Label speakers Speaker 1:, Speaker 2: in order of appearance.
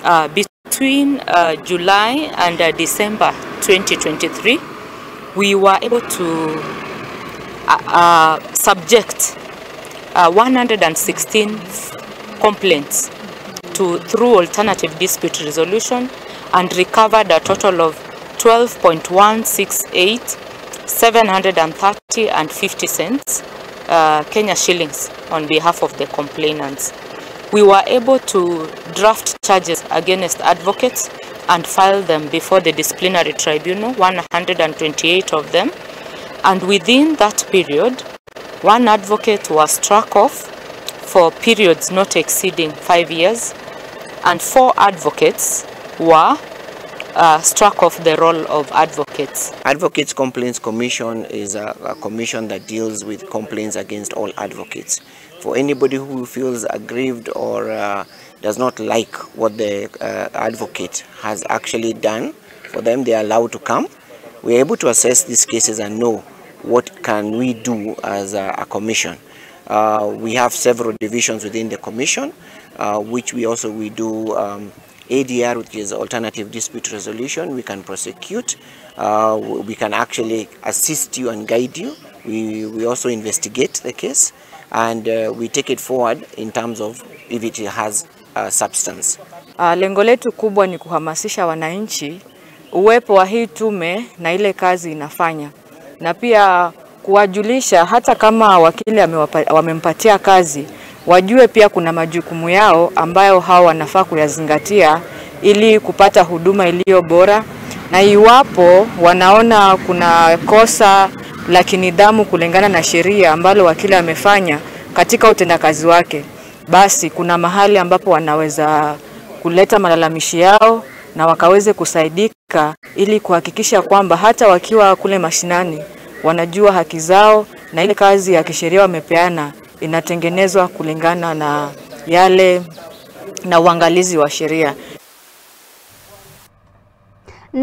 Speaker 1: Between July and December 2023, we were able to subject 116 complaints through alternative dispute resolution and recovered a total of 12.168 730 and 50 cents Kenya shillings on behalf of the complainants. We were able to draft charges against advocates and file them before the disciplinary tribunal, 128 of them. And within that period, one advocate was struck off for periods not exceeding 5 years, and 4 advocates were struck off the role of advocates.
Speaker 2: Advocates Complaints Commission is a commission that deals with complaints against all advocates. For anybody who feels aggrieved or does not like what the advocate has actually done, for them they are allowed to come. We are able to assess these cases and know what can we do as a commission. We have several divisions within the commission, which we do ADR, which is alternative dispute resolution. We can prosecute, we can actually assist you and guide you. We also investigate the case, and we take it forward in terms of if it has substance.
Speaker 3: Lengo letu kubwa ni kuhamasisha wananchi uwepo wa hii tume na ile kazi inafanya, na pia kuwajulisha hata kama wakili wamempatia kazi, wajue pia kuna majukumu yao ambayo hao wanafaa kuyazingatia ili kupata huduma iliyo bora, na iwapo wanaona kuna kosa la kinidhamu kulingana na sheria ambalo wakili amefanya katika utendakazi wake, basi kuna mahali ambapo wanaweza kuleta malalamishi yao na wakaweze kusaidika ili kuhakikisha kwamba hata wakiwa kule mashinani wanajua haki zao na ile kazi ya kisheria wamepeana inatengenezwa kulingana na yale na uangalizi wa sheria.